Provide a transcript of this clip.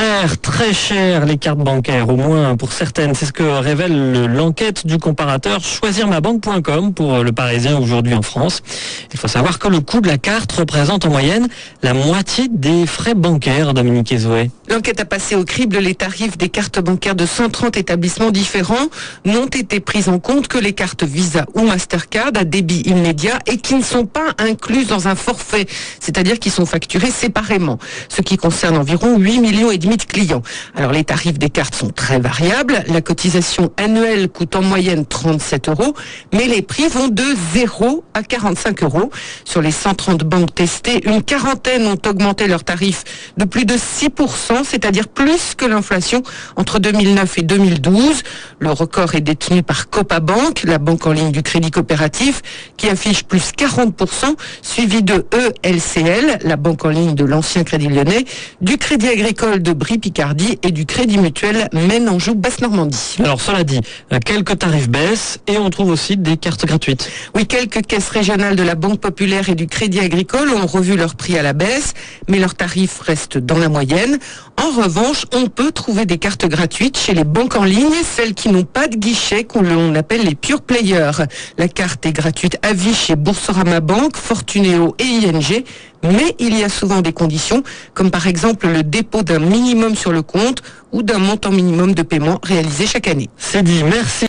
Cher, très cher les cartes bancaires, au moins pour certaines. C'est ce que révèle l'enquête du comparateur choisirmabanque.com pour Le Parisien aujourd'hui en France. Il faut savoir que le coût de la carte représente en moyenne la moitié des frais bancaires, Dominique Ezoé. L'enquête a passé au crible les tarifs des cartes bancaires de 130 établissements différents. N'ont été prises en compte que les cartes Visa ou Mastercard à débit immédiat et qui ne sont pas incluses dans un forfait, c'est-à-dire qui sont facturées séparément, ce qui concerne environ 8,5 millions de clients. Alors les tarifs des cartes sont très variables. La cotisation annuelle coûte en moyenne 37 €, mais les prix vont de 0 à 45 €. Sur les 130 banques testées, une quarantaine ont augmenté leurs tarifs de plus de 6%, c'est-à-dire plus que l'inflation entre 2009 et 2012. Le record est détenu par Copabank, la banque en ligne du crédit coopératif, qui affiche plus 40%, suivi de ELCL, la banque en ligne de l'ancien Crédit Lyonnais, du Crédit Agricole de Brie-Picardie et du Crédit Mutuel Maine-Anjou Basse-Normandie. Alors cela dit, quelques tarifs baissent et on trouve aussi des cartes gratuites. Oui, quelques caisses régionales de la Banque Populaire et du Crédit Agricole ont revu leur prix à la baisse, mais leurs tarifs restent dans la moyenne. En revanche, on peut trouver des cartes gratuites chez les banques en ligne, celles qui n'ont pas de guichet, qu'on appelle les pure players. La carte est gratuite à vie chez Boursorama Banque, Fortuneo et ING, mais il y a souvent des conditions, comme par exemple le dépôt d'un minimum sur le compte ou d'un montant minimum de paiement réalisé chaque année. C'est dit, merci.